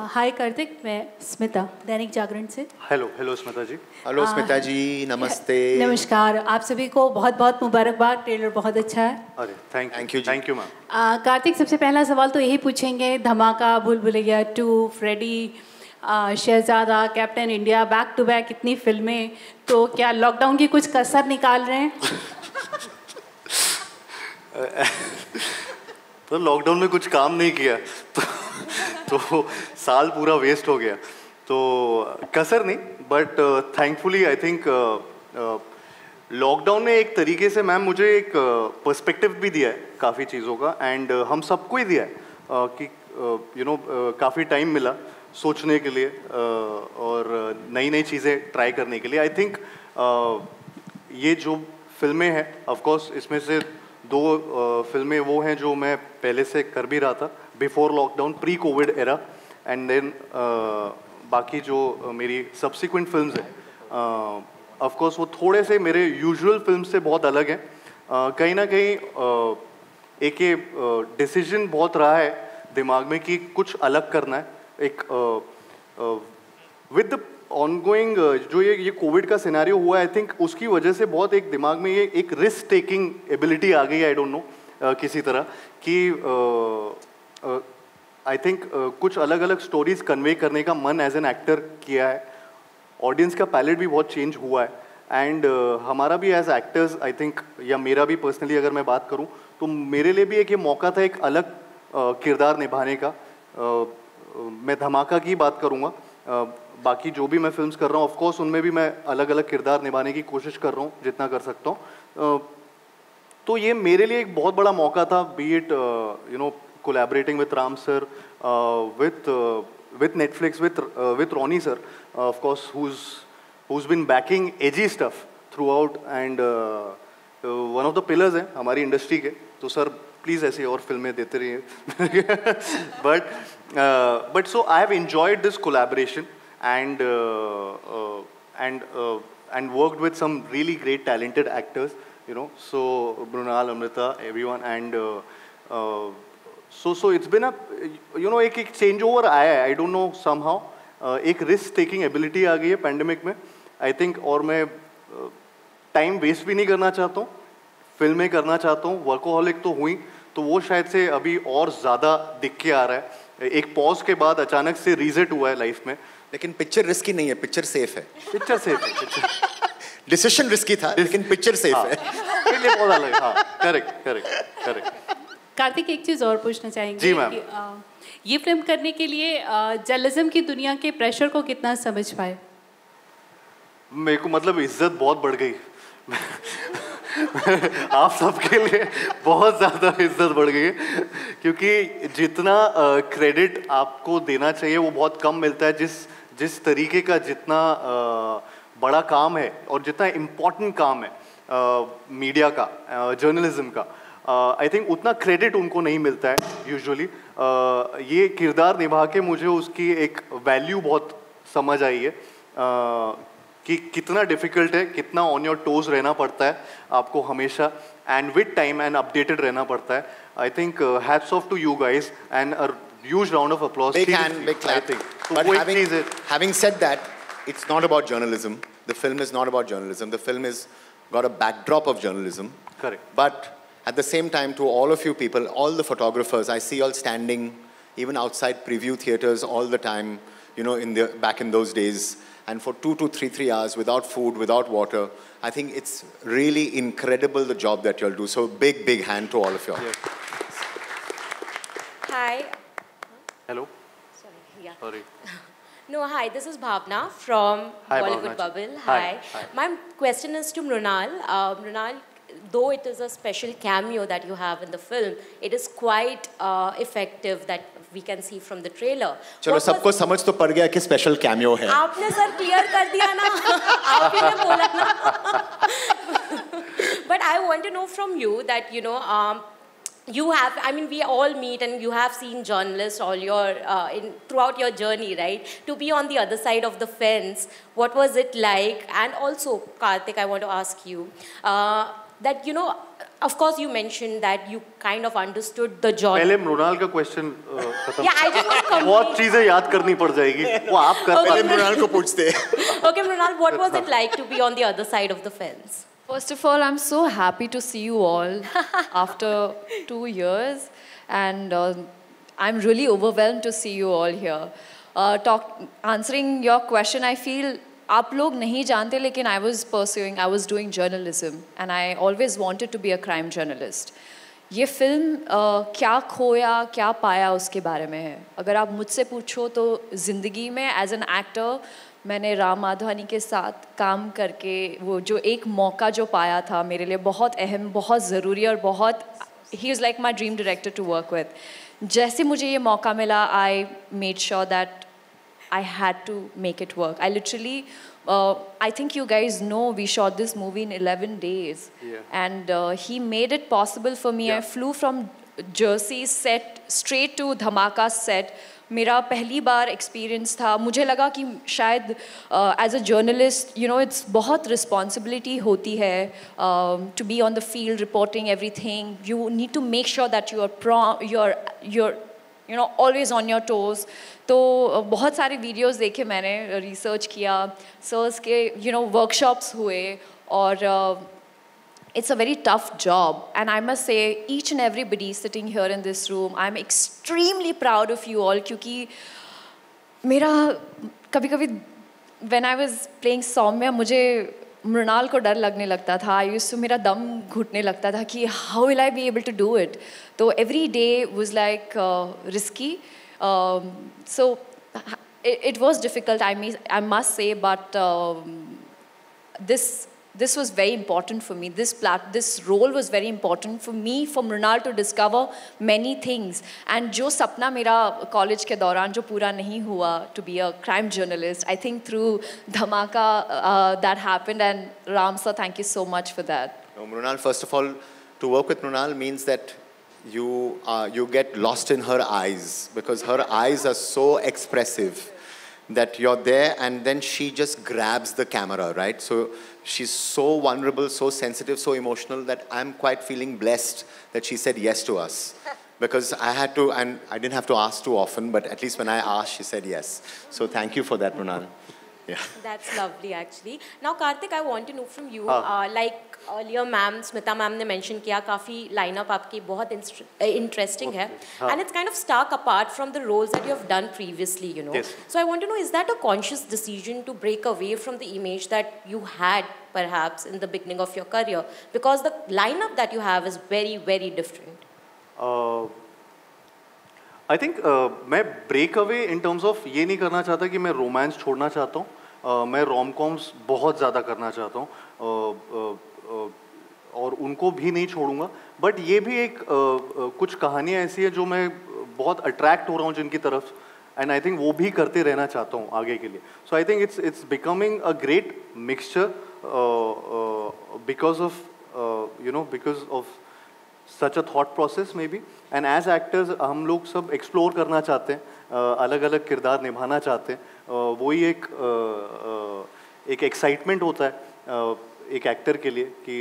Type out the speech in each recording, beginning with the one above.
हाय कार्तिक, मैं स्मिता दैनिक जागरण से। हेलो स्मिता जी। हेलो स्मिता जी, नमस्ते। नमस्कार, आप सभी को बहुत बहुत मुबारकबाद। ट्रेलर बहुत अच्छा है। अरे थैंक यू मैम। कार्तिक, सबसे पहला सवाल तो यही पूछेंगे, Dhamaka, Bhool Bhulaiyaa 2, Freddy, Shehzada, Captain India, back to back इतनी फिल्में, तो क्या लॉकडाउन की कुछ कसर निकाल रहे हैं? तो लॉकडाउन में कुछ काम नहीं किया तो साल पूरा वेस्ट हो गया, तो कसर नहीं, but thankfully I think lockdown ने एक तरीके से मैम मुझे एक पर्सपेक्टिव भी दिया है काफ़ी चीज़ों का, एंड हम सबको ही दिया है कि काफ़ी टाइम मिला सोचने के लिए और नई नई चीज़ें ट्राई करने के लिए। आई थिंक ये जो फिल्में हैं, ऑफ कोर्स इसमें से 2 फिल्में वो हैं जो मैं पहले से कर भी रहा था before lockdown, pre covid era, and then बाकी जो मेरी सब्सिक्वेंट फिल्म्स हैं ऑफ कोर्स वो थोड़े से मेरे यूजुअल फिल्म से बहुत अलग हैं। कहीं ना कहीं एक ये डिसीजन बहुत रहा है दिमाग में कि कुछ अलग करना है, एक विद द ऑनगोइंग जो ये कोविड का सिनेरियो हुआ है, आई थिंक उसकी वजह से बहुत एक दिमाग में ये एक रिस्क टेकिंग एबिलिटी आ गई, आई डोंट नो किसी तरह कि आई थिंक कुछ अलग अलग स्टोरीज कन्वे करने का मन एज एन एक्टर किया है। ऑडियंस का पैलेट भी बहुत चेंज हुआ है, एंड हमारा भी एज एक्टर्स आई थिंक, या मेरा भी पर्सनली अगर मैं बात करूं तो मेरे लिए भी एक ये मौका था एक अलग किरदार निभाने का। मैं धमाका की बात करूंगा, बाकी जो भी मैं फिल्म्स कर रहा हूँ ऑफ कोर्स उनमें भी मैं अलग अलग किरदार निभाने की कोशिश कर रहा हूँ जितना कर सकता हूँ। तो ये मेरे लिए एक बहुत बड़ा मौका था, B it collaborating with Ram sir, with Netflix, with Ronnie sir, of course, who's been backing edgy stuff throughout, and one of the pillars हैं हमारी इंडस्ट्री के। तो सर प्लीज़ ऐसे और फिल्में देते रहिए but so I have enjoyed this collaboration and worked with some really great talented actors, so Brunal, Amrita, everyone, and so it's been a एक चेंज ओवर आया है, आई डोंट नो समहाउ एक risk taking ability आ गई है pandemic में I think, और मैं time waste भी नहीं करना चाहता हूँ, फिल्में करना चाहता हूँ। वर्कोहॉलिक तो हुई, तो वो शायद से अभी और ज़्यादा दिख के आ रहा है, एक पॉज के बाद अचानक से रीसेट हुआ है लाइफ में। लेकिन पिक्चर रिस्की नहीं है, पिक्चर सेफ है। पिक्चर सेफ है, डिसीजन रिस्की था लेकिन पिक्चर सेफ है। ये बहुत अलग, हाँ, करेक्ट। कार्तिक, एक चीज़ और पूछना चाहेंगे जी मैम। कि ये फिल्म करने के लिए जर्नलिज्म की दुनिया के प्रेशर को कितना समझ पाए? मेरे को मतलब इज्जत बहुत बढ़ गई आप सबके लिए बहुत ज़्यादा इज्जत बढ़ गई है, क्योंकि जितना क्रेडिट आपको देना चाहिए वो बहुत कम मिलता है। जिस तरीके का जितना बड़ा काम है और जितना इम्पोर्टेंट काम है मीडिया का, जर्नलिज्म का, आई थिंक उतना क्रेडिट उनको नहीं मिलता है यूजुअली। ये किरदार निभा के मुझे उसकी एक वैल्यू बहुत समझ आई है कि कितना डिफ़िकल्ट है, कितना ऑन योर टोज रहना पड़ता है आपको हमेशा, and with time and updated रहना पड़ता है। I think hats off to you guys and a huge round of applause. Big hand, big clap. But having said that, it's not about journalism. The film is not about journalism. The film is got a backdrop of journalism. Correct. But at the same time, to all of you people, all the photographers, I see all standing, even outside preview theaters all the time, back in those days, and for 2 to 3 hours without food, without water. I think it's really incredible the job that you'll do. So big hand to all of you. Yes. Hi. Hello. Sorry. Yeah. Sorry. No, hi. This is Bhavna from Hi, Bollywood Bhavna. Bubble. Hi. My question is to Mrunal. Mrunal, though it is a special cameo that you have in the film, it is quite effective that we can see from the trailer. चलो सबको समझ तो पड़ गया कि special cameo है। आपने sir clear कर दिया ना, आप ही ने बोला ना। But I want to know from you that you have, I mean, we all meet and you have seen journalists all throughout your journey, right? To be on the other side of the fence, what was it like? And also, Karthik, I want to ask you that of course, you mentioned that you kind of understood the genre. पहले मृणाल का question खत्म. Yeah, I just want to बहुत चीजें याद करनी पड़ जाएगी. वो आप कर पहले मृणाल को पूछते. Okay, Mrunal, what was it like to be on the other side of the fence? First of all, I'm so happy to see you all after 2 years, and I'm really overwhelmed to see you all here. Answering your question, I feel आप लोग नहीं जानते, लेकिन I was doing journalism, and I always wanted to be a crime journalist. ये film क्या खोया क्या पाया उसके बारे में है. अगर आप मुझसे पूछो तो ज़िंदगी में एज एन एक्टर मैंने राम माधवानी के साथ काम करके वो जो एक मौका जो पाया था मेरे लिए बहुत अहम, बहुत ज़रूरी और बहुत ही is like my dream director to work with. जैसे मुझे ये मौका मिला, I made sure that I had to make it work. I literally, I think you guys know we shot this movie in 11 days. Yeah. And he made it possible for me. Yeah. I flew from Jersey set straight to Dhamaka set. मेरा पहली बार experience था. मुझे लगा कि शायद as a journalist, you know, it's बहुत responsibility होती है to be on the field, reporting everything. You need to make sure that you're you know, always on your toes. तो बहुत सारे वीडियोस देखे मैंने, रिसर्च किया, सर्स के you know वर्कशॉप्स हुए, और it's a very tough job, and I must say each and everybody sitting here in this room, I'm extremely proud of you all, क्योंकि मेरा कभी-कभी when I was playing Saumya मुझे मृणाल को डर लगने लगता था. मेरा दम घुटने लगता था कि how will I be able to do it. तो every day was like risky. So it was difficult, I must say, but this was very important for me. This role was very important for me, for Mrunal to discover many things. And जो सपना मेरा college के दौरान जो पूरा नहीं हुआ to be a crime journalist, I think through Dhamaka that happened. And Ram sir, thank you so much for that. Mrunal, first of all, to work with Mrunal means that you get lost in her eyes, because her eyes are so expressive that you're there and then she just grabs the camera, right? So she's so vulnerable, so sensitive, so emotional that I'm quite feeling blessed that she said yes to us. Because I had to, and I didn't have to ask too often, but at least when I asked, she said yes. So thank you for that, Mrunal. Yeah. That's lovely, actually. Now, Karthik, I want to know from you, like earlier Smita ma'am ने mention किया, काफी lineup आपकी बहुत interesting है, and it's kind of stark apart from the roles that you have done previously, you know. Yes. So I want to know, is that a conscious decision to break away from the image that you had perhaps in the beginning of your career, because the lineup that you have is very, very different? I think मैं break away in terms of ये नहीं करना चाहता कि मैं romance छोड़ना चाहता हूँ. मैं rom-coms बहुत ज़्यादा करना चाहता हूँ, और उनको भी नहीं छोड़ूंगा. बट ये भी एक कुछ कहानियाँ ऐसी है जो मैं बहुत अट्रैक्ट हो रहा हूँ जिनकी तरफ, एंड आई थिंक वो भी करते रहना चाहता हूँ आगे के लिए. So I think it's becoming a great mixture because of such a thought process maybe. And as actors हम लोग सब एक्सप्लोर करना चाहते हैं, अलग अलग किरदार निभाना चाहते हैं. वही एक एक्साइटमेंट होता है एक एक्टर के लिए कि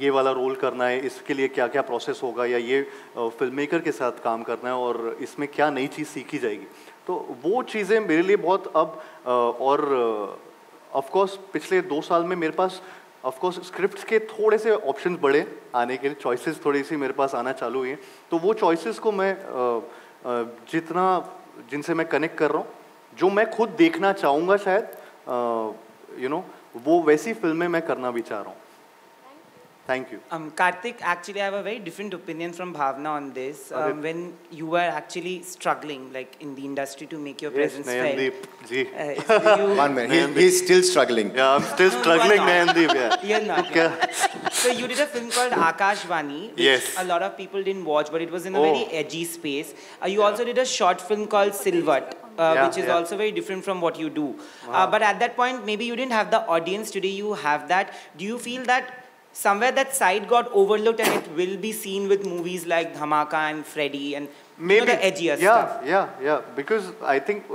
ये वाला रोल करना है, इसके लिए क्या क्या प्रोसेस होगा, या ये फिल्म मेकर के साथ काम करना है और इसमें क्या नई चीज़ सीखी जाएगी. तो वो चीज़ें मेरे लिए बहुत अब और ऑफ कोर्स पिछले 2 साल में मेरे पास ऑफ कोर्स स्क्रिप्ट्स के थोड़े से ऑप्शंस बढ़े आने के लिए, चॉइसेस थोड़ी सी मेरे पास आना चालू हुई हैं. तो वो चॉइसेस को मैं जिनसे मैं कनेक्ट कर रहा हूँ, जो मैं खुद देखना चाहूँगा शायद वो वैसी फिल्में मैं करना भी चाह रहा हूँ. Thank you. Karthik, actually I have a very different opinion from Bhavna on this. When you were actually struggling like in the industry to make your presence felt. Nayandeep, One minute, he's still struggling. Yeah, I'm still struggling, Nayandeep. Yeah. You're not. So you did a film called Akashvani, which a lot of people didn't watch, but it was in a very edgy space. You also did a short film called Silvat, which is also very different from what you do. But at that point, maybe you didn't have the audience. Today you have that. Do you feel that somewhere that side got overlooked and it will be seen with movies like Dhamaka and Freddy and maybe the edgier stuff? Yeah. Because I think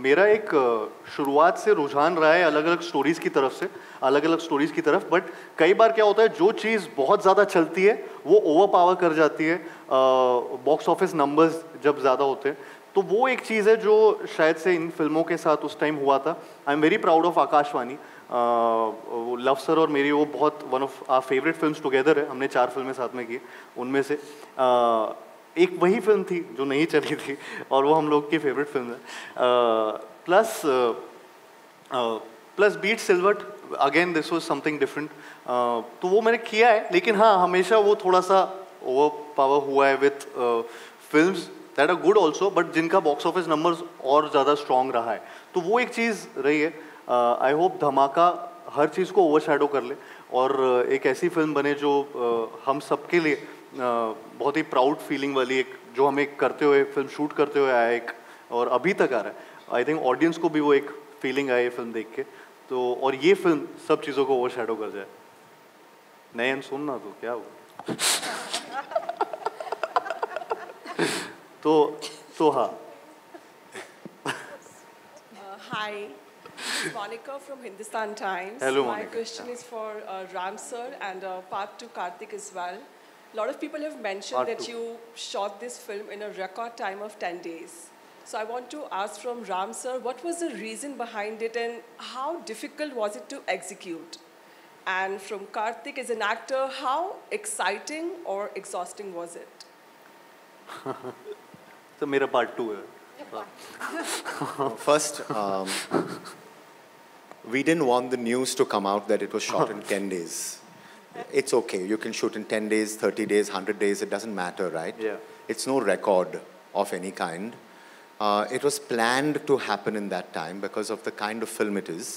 मेरा एक शुरुआत से रुझान रहा है अलग अलग stories की तरफ से. अलग अलग स्टोरीज की तरफ, बट कई बार क्या होता है जो चीज़ बहुत ज़्यादा चलती है वो ओवर पावर कर जाती है बॉक्स ऑफिस नंबर्स जब ज़्यादा होते हैं, तो वो एक चीज़ है जो शायद से इन फिल्मों के साथ उस टाइम हुआ था. I am very proud of Akashvani. Luv sir और मेरी वो बहुत one of our favourite films together है. हमने 4 फिल्में साथ में की, उनमें से एक वही फिल्म थी जो नहीं चली थी और वो हम लोग की फेवरेट फिल्म है. प्लस बीट सिल्वर्ट, again this was something different. तो वो मैंने किया है, लेकिन हाँ हमेशा वो थोड़ा सा ओवर पावर हुआ है with films that are good also, but जिनका बॉक्स ऑफिस नंबर्स और ज़्यादा स्ट्रॉन्ग रहा है. तो वो एक चीज़ रही है. आई होप धमाका हर चीज़ को ओवरशैडो कर ले और एक ऐसी फिल्म बने जो हम सबके लिए बहुत ही प्राउड फीलिंग वाली, एक जो हमें करते हुए फिल्म शूट करते हुए आया एक और अभी तक आ रहा है. आई थिंक ऑडियंस को भी वो एक फीलिंग आई फिल्म देख के, तो और ये फिल्म सब चीज़ों को ओवरशैडो कर जाए. नयन सुनना तो क्या हुआ. तो हाँ. Hi, Monica from Hindustan Times. Hello, My Monica. question is for Ram sir and part to Karthik as well. A lot of people have mentioned Part that two. you shot this film in a record time of 10 days. So I want to ask from Ram sir, what was the reason behind it and how difficult was it to execute? And from Karthik as an actor, how exciting or exhausting was it? तो मेरा part 2 है. First, we didn't want the news to come out that it was shot in 10 days. It's okay. You can shoot in 10 days, 30 days, 100 days. It doesn't matter, right? Yeah. It's no record of any kind. It was planned to happen in that time because of the kind of film it is.